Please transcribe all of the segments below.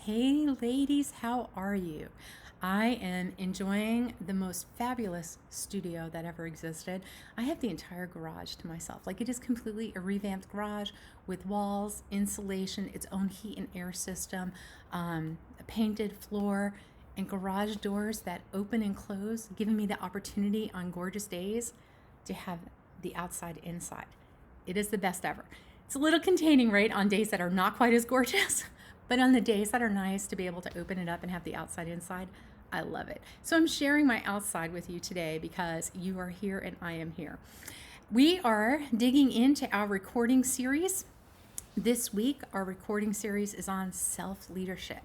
Hey ladies, how are you? I am enjoying the most fabulous studio that ever existed. I have the entire garage to myself. Like, it is completely a revamped garage with walls, insulation, its own heat and air system, a painted floor, and garage doors that open and close, giving me the opportunity on gorgeous days to have the outside inside. It is the best ever. It's a little containing, right, on days that are not quite as gorgeous, but on the days that are nice to be able to open it up and have the outside inside, I love it. So I'm sharing my outside with you today because you are here and I am here. We are digging into our recording series. This week, our recording series is on self-leadership.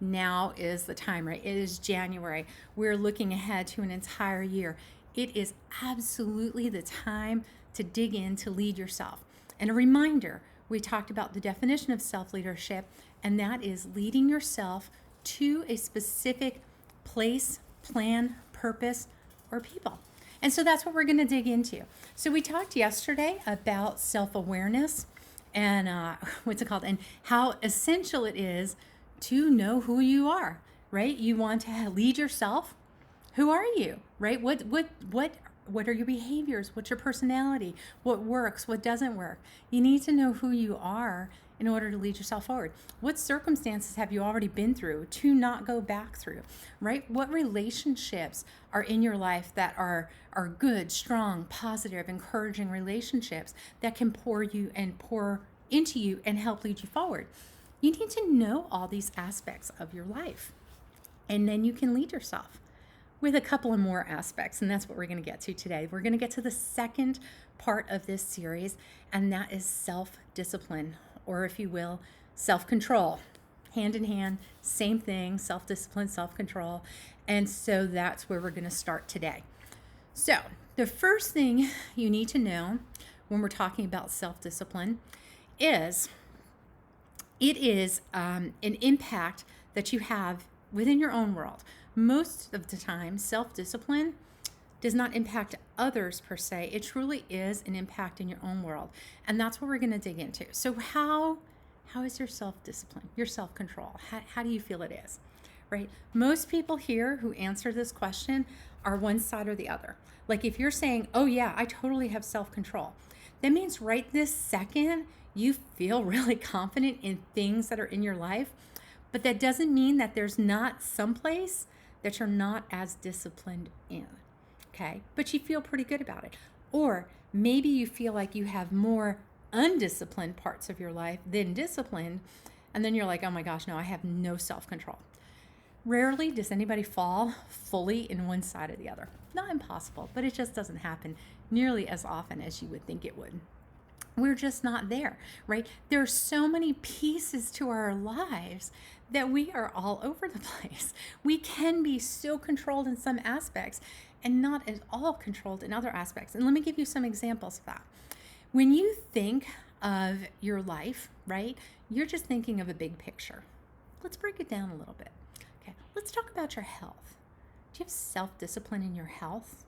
Now is the time, right? It is January. We're looking ahead to an entire year. It is absolutely the time to dig in to lead yourself. And a reminder, we talked about the definition of self-leadership, and that is leading yourself to a specific place, plan, purpose, or people. And so that's what we're going to dig into. So we talked yesterday about self-awareness and and how essential it is to know who you are, right? You want to lead yourself. Who are you, right? What are your behaviors? What's your personality? What works? What doesn't work? You need to know who you are in order to lead yourself forward. What circumstances have you already been through to not go back through, right? What relationships are in your life that are good, strong, positive, encouraging relationships that can pour into you and help lead you forward? You need to know all these aspects of your life, and then you can lead yourself with a couple of more aspects, and that's what we're going to get to today. We're going to get to the second part of this series, and that is self-discipline, or if you will, self-control. Hand in hand, same thing, self-discipline, self-control. And so that's where we're going to start today. So the first thing you need to know when we're talking about self-discipline is it is an impact that you have within your own world. Most of the time, self-discipline does not impact others per se. It truly is an impact in your own world. And that's what we're going to dig into. So how is your self-discipline, your self-control? How do you feel it is, right? Most people here who answer this question are one side or the other. Like, if you're saying, oh yeah, I totally have self-control, that means right this second, you feel really confident in things that are in your life. But that doesn't mean that there's not someplace that you're not as disciplined in, okay? But you feel pretty good about it. Or maybe you feel like you have more undisciplined parts of your life than disciplined, and then you're like, oh my gosh, no, I have no self-control. Rarely does anybody fall fully in one side or the other. Not impossible, but it just doesn't happen nearly as often as you would think it would. We're just not there, right? There are so many pieces to our lives that we are all over the place. We can be so controlled in some aspects and not at all controlled in other aspects. And let me give you some examples of that. When you think of your life, right, you're just thinking of a big picture. Let's break it down a little bit. Okay, let's talk about your health. Do you have self-discipline in your health?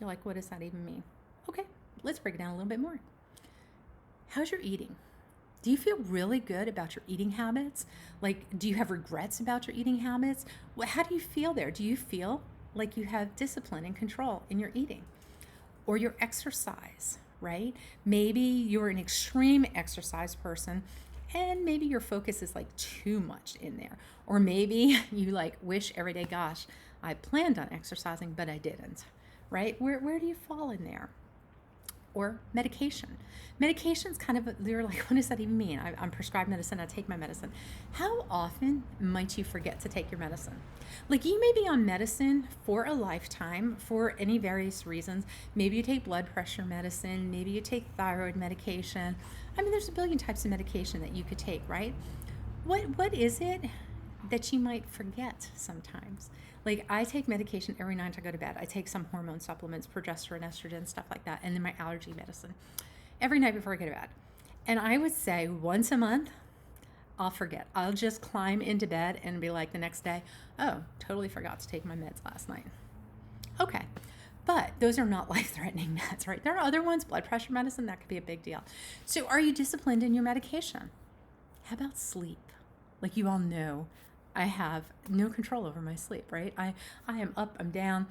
You're like, what does that even mean? Okay, let's break it down a little bit more. How's your eating? Do you feel really good about your eating habits? Like, do you have regrets about your eating habits? How do you feel there? Do you feel like you have discipline and control in your eating? Or your exercise, right? Maybe you're an extreme exercise person and maybe your focus is like too much in there. Or maybe you like wish every day, gosh, I planned on exercising, but I didn't, right? Where do you fall in there? Or medication. Medication's kind of, they're like, what does that even mean? I'm prescribed medicine, I take my medicine. How often might you forget to take your medicine? Like, you may be on medicine for a lifetime for any various reasons. Maybe you take blood pressure medicine, maybe you take thyroid medication. I mean, there's a billion types of medication that you could take, right? What is it that you might forget sometimes? Like, I take medication every night I go to bed. I take some hormone supplements, progesterone, estrogen, stuff like that, and then my allergy medicine every night before I go to bed. And I would say once a month, I'll forget. I'll just climb into bed and be like the next day, oh, totally forgot to take my meds last night. Okay, but those are not life-threatening meds, right? There are other ones, blood pressure medicine, that could be a big deal. So are you disciplined in your medication? How about sleep? Like you all know, I have no control over my sleep, right? I am up, I'm down.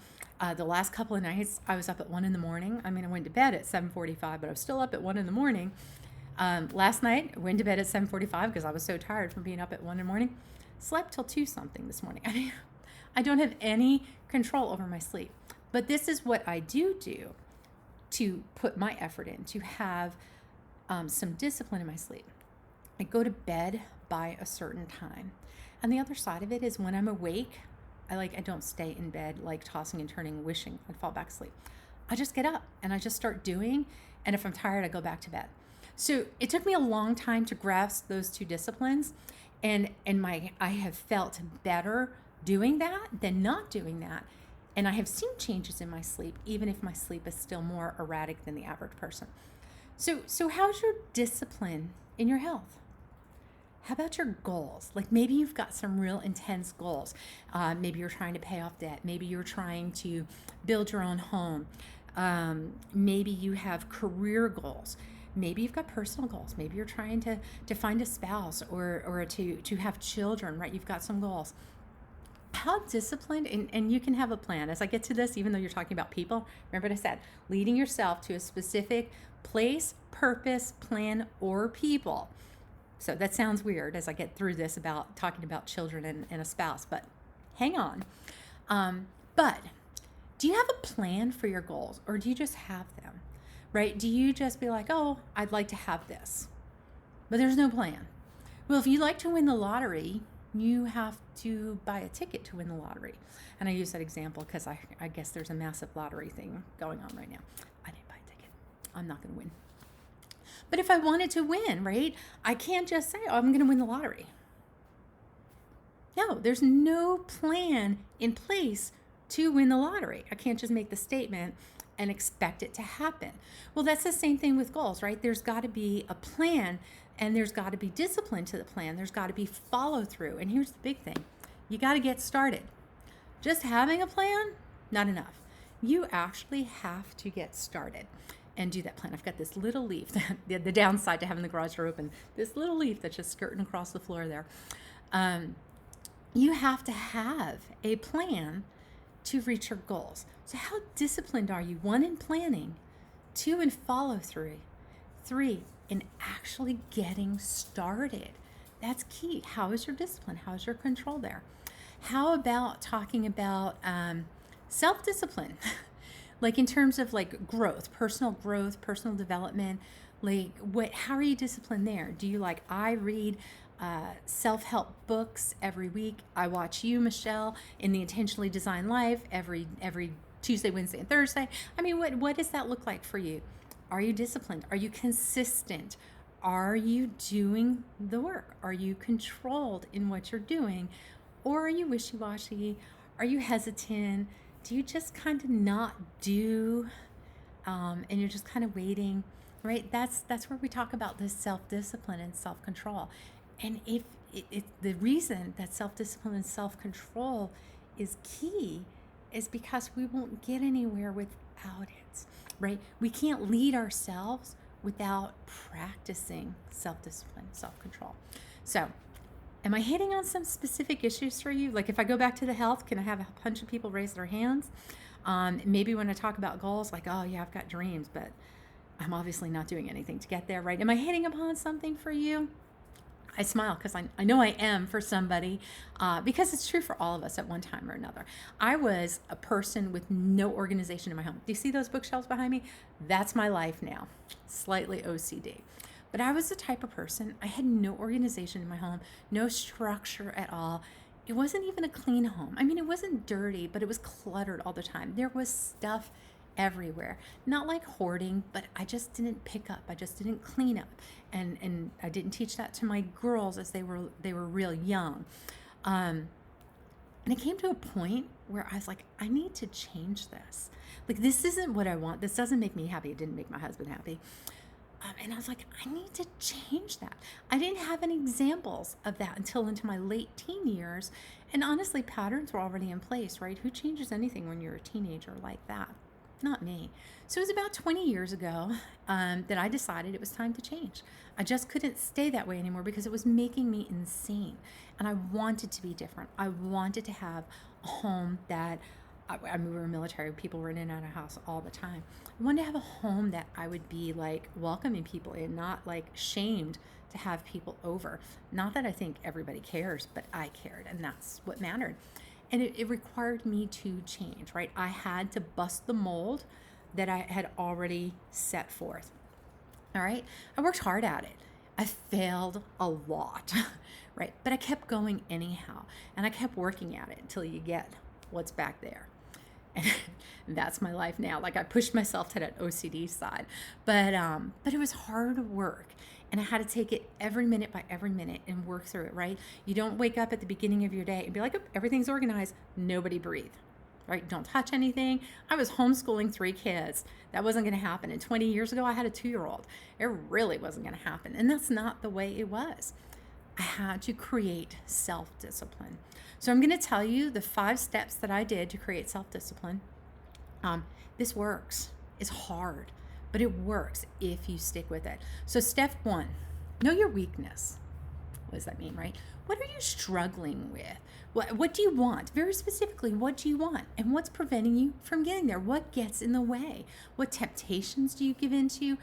The last couple of nights, I was up at 1 in the morning. I mean, I went to bed at 7:45, but I was still up at 1 in the morning. Last night, I went to bed at 7:45 because I was so tired from being up at 1 in the morning. Slept till 2 something this morning. I mean, I don't have any control over my sleep. But this is what I do to put my effort in, to have some discipline in my sleep. I go to bed by a certain time. And the other side of it is when I'm awake, I don't stay in bed like tossing and turning, wishing I'd fall back asleep. I just get up and I just start doing. And if I'm tired, I go back to bed. So it took me a long time to grasp those two disciplines. And I have felt better doing that than not doing that. And I have seen changes in my sleep, even if my sleep is still more erratic than the average person. So how's your discipline in your health? How about your goals? Like maybe you've got some real intense goals. Maybe you're trying to pay off debt. Maybe you're trying to build your own home. Maybe you have career goals. Maybe you've got personal goals. Maybe you're trying to find a spouse or to have children, right? You've got some goals. How disciplined, and you can have a plan. As I get to this, even though you're talking about people, remember what I said, leading yourself to a specific place, purpose, plan, or people. So that sounds weird as I get through this about talking about children and a spouse, but hang on. But do you have a plan for your goals, or do you just have them, right? Do you just be like, oh, I'd like to have this, but there's no plan? Well, if you like to win the lottery, you have to buy a ticket to win the lottery. And I use that example because I guess there's a massive lottery thing going on right now. I didn't buy a ticket. I'm not going to win. But if I wanted to win, right, I can't just say, oh, I'm going to win the lottery. No, there's no plan in place to win the lottery. I can't just make the statement and expect it to happen. Well, that's the same thing with goals, right? There's got to be a plan, and there's got to be discipline to the plan. There's got to be follow through. And here's the big thing. You got to get started. Just having a plan, not enough. You actually have to get started and do that plan. I've got this little leaf, the downside to having the garage door open, this little leaf that's just skirting across the floor there. You have to have a plan to reach your goals. So how disciplined are you? 1, in planning. 2, in follow through. 3, in actually getting started. That's key. How is your discipline? How is your control there? How about talking about self-discipline? Like in terms of like growth, personal development, how are you disciplined there? Do you I read self-help books every week. I watch you, Michelle, in the Intentionally Designed Life every Tuesday, Wednesday, and Thursday. I mean, what does that look like for you? Are you disciplined? Are you consistent? Are you doing the work? Are you controlled in what you're doing? Or are you wishy-washy? Are you hesitant? Do you just kind of not do, and you're just kind of waiting, right? That's where we talk about this self-discipline and self-control. And if the reason that self-discipline and self-control is key is because we won't get anywhere without it, right? We can't lead ourselves without practicing self-discipline, self-control. So am I hitting on some specific issues for you? Like if I go back to the health, can I have a bunch of people raise their hands? Maybe when I talk about goals, like, oh yeah, I've got dreams, but I'm obviously not doing anything to get there, right? Am I hitting upon something for you? I smile because I know I am for somebody, because it's true for all of us at one time or another. I was a person with no organization in my home. Do you see those bookshelves behind me? That's my life now, slightly OCD. But I was the type of person, I had no organization in my home, no structure at all. It wasn't even a clean home. I mean, it wasn't dirty, but it was cluttered all the time. There was stuff everywhere. Not like hoarding, but I just didn't pick up. I just didn't clean up. And I didn't teach that to my girls as they were real young. And it came to a point where I was like, I need to change this. Like, this isn't what I want. This doesn't make me happy. It didn't make my husband happy. And I was like, I need to change that. I didn't have any examples of that until into my late teen years. And honestly, patterns were already in place, right? Who changes anything when you're a teenager like that? not me. So it was about 20 years ago that I decided it was time to change. I just couldn't stay that way anymore because it was making me insane. And I wanted to be different. I wanted to have a home that, we were military, people were in and out of house all the time. I wanted to have a home that I would be like welcoming people in, not like shamed to have people over. Not that I think everybody cares, but I cared, and that's what mattered. And it required me to change, right? I had to bust the mold that I had already set forth. All right. I worked hard at it. I failed a lot, right? But I kept going anyhow. And I kept working at it until you get what's back there. And that's my life now. Like, I pushed myself to that OCD side. But it was hard work. And I had to take it every minute by every minute and work through it, right? You don't wake up at the beginning of your day and be like, oh, everything's organized. Nobody breathe. Right? Don't touch anything. I was homeschooling 3 kids. That wasn't going to happen. And 20 years ago, I had a 2-year-old. It really wasn't going to happen. And that's not the way it was. I had to create self-discipline. So I'm going to tell you the 5 steps that I did to create self-discipline. This works. It's hard, but it works if you stick with it. So step 1, know your weakness. What does that mean, right? What are you struggling with? What do you want? Very specifically, what do you want? And what's preventing you from getting there? What gets in the way? What temptations do you give into?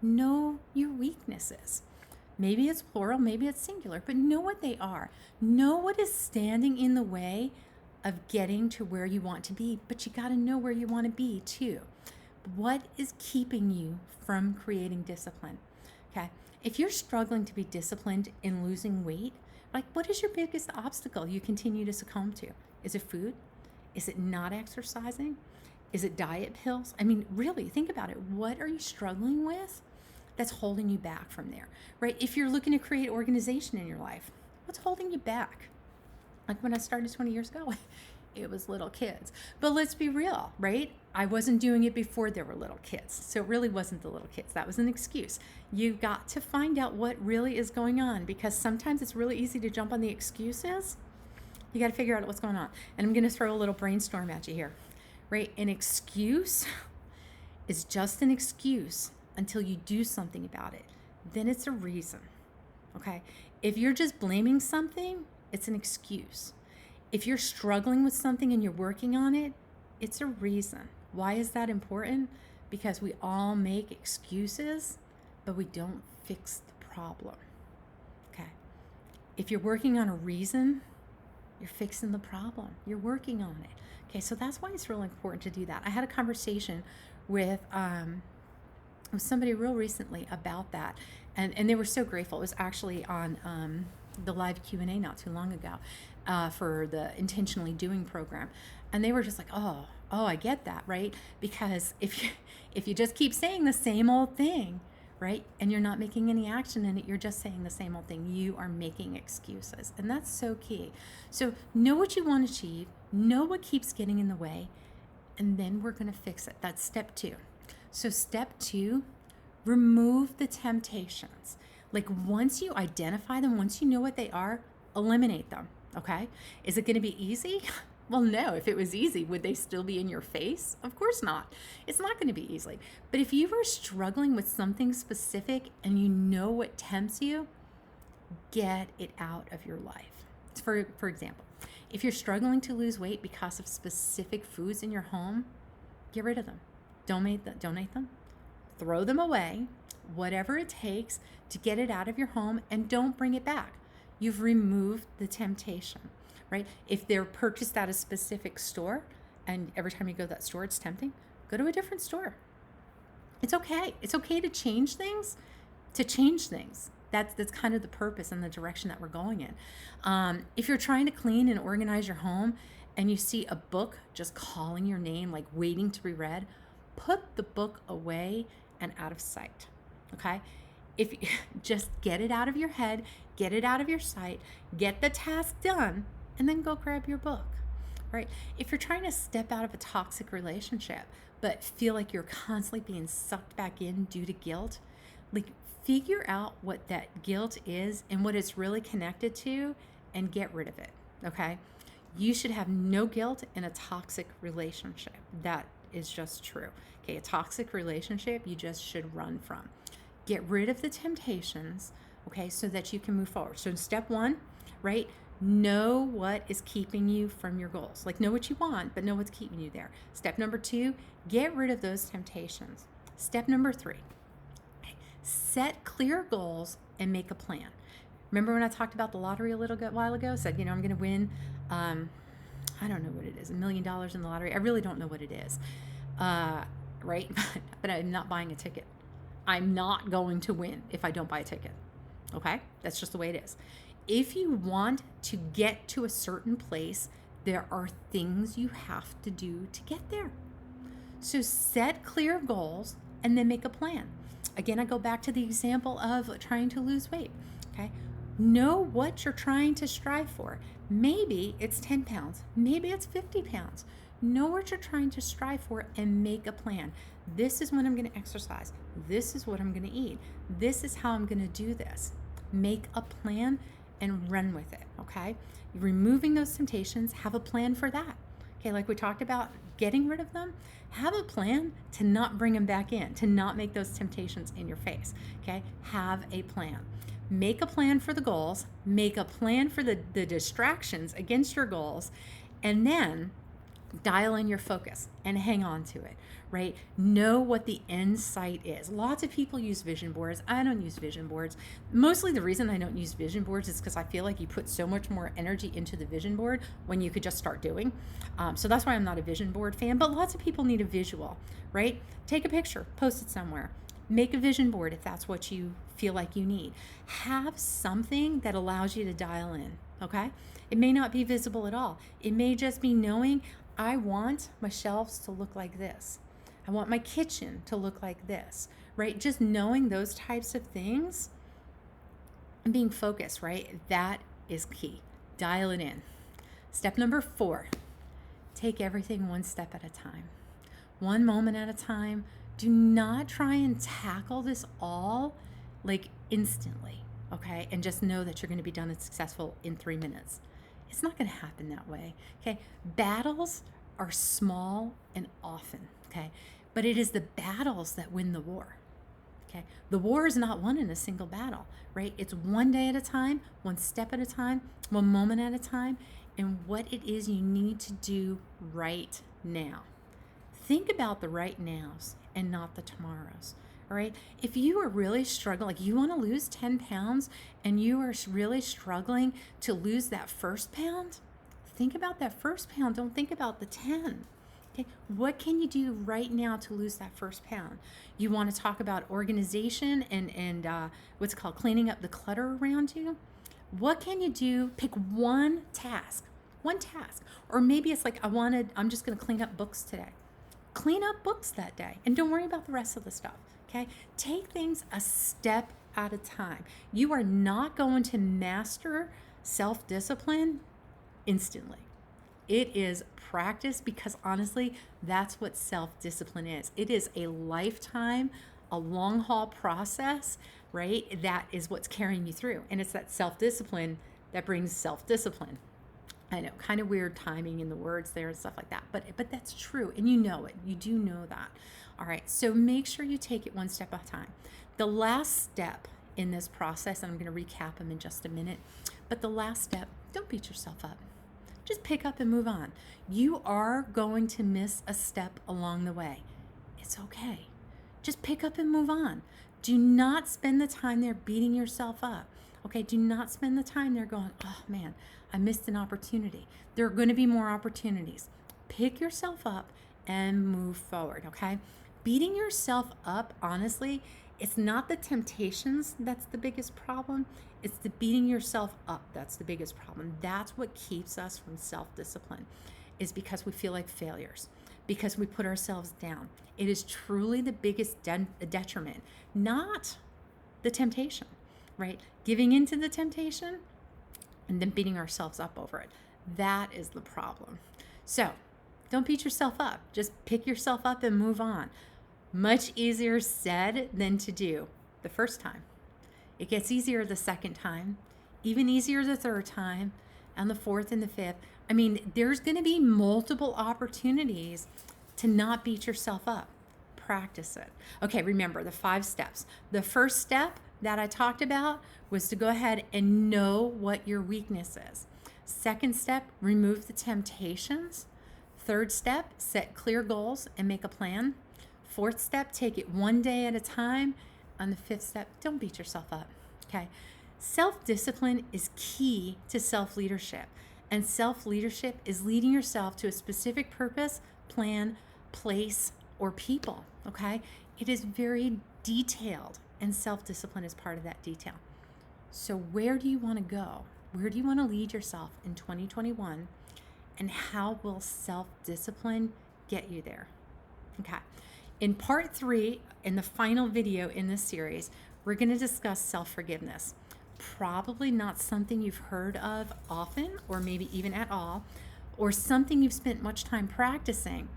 Know your weaknesses. Maybe it's plural, maybe it's singular, but know what they are. Know what is standing in the way of getting to where you want to be, but you got to know where you want to be too. What is keeping you from creating discipline? Okay. If you're struggling to be disciplined in losing weight, like, what is your biggest obstacle you continue to succumb to? Is it food? Is it not exercising? Is it diet pills? I mean, really, think about it. What are you struggling with that's holding you back from there, right? If you're looking to create organization in your life, what's holding you back? Like when I started 20 years ago, it was little kids. But let's be real, right? I wasn't doing it before there were little kids. So it really wasn't the little kids. That was an excuse. You got to find out what really is going on, because sometimes it's really easy to jump on the excuses. You got to figure out what's going on. And I'm going to throw a little brainstorm at you here, right? An excuse is just an excuse until you do something about it. Then it's a reason, okay? If you're just blaming something, it's an excuse. If you're struggling with something and you're working on it, it's a reason. Why is that important? Because we all make excuses, but we don't fix the problem. Okay. If you're working on a reason, you're fixing the problem. You're working on it. Okay, so that's why it's really important to do that. I had a conversation with somebody real recently about that, and they were so grateful. It was actually on the live Q&A not too long ago for the Intentionally Doing program, and they were just like, oh, I get that, right? Because if you just keep saying the same old thing, right, and you're not making any action in it, you're just saying the same old thing. You are making excuses, and that's so key. So know what you want to achieve, know what keeps getting in the way, and then we're going to fix it. That's step 2. So step 2, remove the temptations. Like, once you identify them, once you know what they are, eliminate them, okay? Is it going to be easy? Well, no. If it was easy, would they still be in your face? Of course not. It's not going to be easy. But if you are struggling with something specific and you know what tempts you, get it out of your life. For example, if you're struggling to lose weight because of specific foods in your home, get rid of them. Donate them. Throw them away. Whatever it takes to get it out of your home, and don't bring it back. You've removed the temptation, right? If they're purchased at a specific store and every time you go to that store it's tempting, go to a different store. It's okay. It's okay to change things. That's kind of the purpose and the direction that we're going in. If you're trying to clean and organize your home and you see a book just calling your name, like waiting to be read, put the book away and out of sight. Okay? If you just get it out of your head, get it out of your sight, get the task done, and then go grab your book. Right? If you're trying to step out of a toxic relationship but feel like you're constantly being sucked back in due to guilt, like, figure out what that guilt is and what it's really connected to and get rid of it. Okay? You should have no guilt in a toxic relationship. That is just true. Okay, a toxic relationship you just should run from. Get rid of the temptations, okay, so that you can move forward. So step one, right? Know what is keeping you from your goals. Like, know what you want, but know what's keeping you there. Step number two, get rid of those temptations. Step number three, set clear goals and make a plan. Remember when I talked about the lottery a little while ago? Said, I'm going to win, I don't know what it is, $1 million in the lottery. I really don't know what it is, right? But I'm not buying a ticket. I'm not going to win if I don't buy a ticket. Okay? That's just the way it is. If you want to get to a certain place, there are things you have to do to get there. So set clear goals and then make a plan. Again, I go back to the example of trying to lose weight. Okay? Know what you're trying to strive for. Maybe it's 10 pounds. Maybe it's 50 pounds. Know what you're trying to strive for and make a plan. This is when I'm going to exercise. This is what I'm going to eat. This is how I'm going to do this. Make a plan and run with it, okay? Removing those temptations, have a plan for that. Okay, like we talked about getting rid of them, have a plan to not bring them back in, to not make those temptations in your face, okay? Have a plan. Make a plan for the goals, make a plan for the distractions against your goals, and then dial in your focus and hang on to it, right? Know what the end sight is. Lots of people use vision boards. I don't use vision boards. Mostly the reason I don't use vision boards is because I feel like you put so much more energy into the vision board when you could just start doing. So that's why I'm not a vision board fan, but lots of people need a visual, right? Take a picture, post it somewhere. Make a vision board if that's what you feel like you need. Have something that allows you to dial in, okay? It may not be visible at all. It may just be knowing I want my shelves to look like this. I want my kitchen to look like this, right? Just knowing those types of things and being focused, right? That is key. Dial it in. Step number 4, take everything one step at a time. One moment at a time. Do not try and tackle this all like instantly, okay? And just know that you're going to be done and successful in 3 minutes. It's not going to happen that way, okay? Battles are small and often, okay? But it is the battles that win the war, okay? The war is not won in a single battle, right? It's one day at a time, one step at a time, one moment at a time, and what it is you need to do right now. Think about the right nows and not the tomorrows. All right. If you are really struggling, like you want to lose 10 pounds and you are really struggling to lose that first pound, think about that first pound. Don't think about the 10. Okay. What can you do right now to lose that first pound? You want to talk about organization and what's called cleaning up the clutter around you. What can you do? Pick one task, or maybe it's like, I'm just going to clean up books today. Clean up books that day and don't worry about the rest of the stuff. Okay, take things a step at a time. You are not going to master self-discipline instantly. It is practice because honestly, that's what self-discipline is. It is a lifetime, a long haul process, right? That is what's carrying you through. And it's that self-discipline that brings self-discipline. I know, kind of weird timing in the words there and stuff like that, but that's true, and you know it. You do know that. All right, so make sure you take it one step at a time. The last step in this process, and I'm going to recap them in just a minute, but the last step, don't beat yourself up. Just pick up and move on. You are going to miss a step along the way. It's okay. Just pick up and move on. Do not spend the time there beating yourself up. Okay, do not spend the time there going, oh man, I missed an opportunity. There are going to be more opportunities. Pick yourself up and move forward, okay? Beating yourself up, honestly, it's not the temptations that's the biggest problem. It's the beating yourself up that's the biggest problem. That's what keeps us from self-discipline, is because we feel like failures, because we put ourselves down. It is truly the biggest detriment, not the temptation, right? Giving into the temptation and then beating ourselves up over it. That is the problem. So don't beat yourself up. Just pick yourself up and move on. Much easier said than to do the first time. It gets easier the second time, even easier the third time, and the fourth and the fifth. I mean, there's going to be multiple opportunities to not beat yourself up. Practice it. Okay, remember the 5 steps. The first step that I talked about was to go ahead and know what your weakness is. Second step, remove the temptations. Third step, set clear goals and make a plan. Fourth step, take it one day at a time. On the fifth step, don't beat yourself up. Okay. Self-discipline is key to self-leadership. And self-leadership is leading yourself to a specific purpose, plan, place, or people. Okay. It is very detailed, and self-discipline is part of that detail. So where do you want to go? Where do you want to lead yourself in 2021? And how will self-discipline get you there? Okay. In part 3, in the final video in this series, we're going to discuss self-forgiveness. Probably not something you've heard of often, or maybe even at all, or something you've spent much time practicing,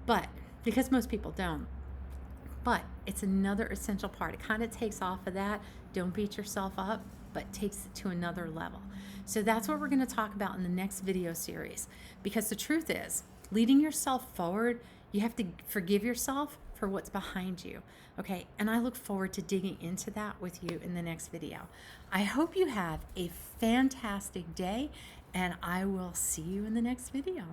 but because most people don't. But it's another essential part. It kind of takes off of that. Don't beat yourself up, but takes it to another level. So that's what we're going to talk about in the next video series. Because the truth is, leading yourself forward, you have to forgive yourself for what's behind you. Okay, and I look forward to digging into that with you in the next video. I hope you have a fantastic day, and I will see you in the next video.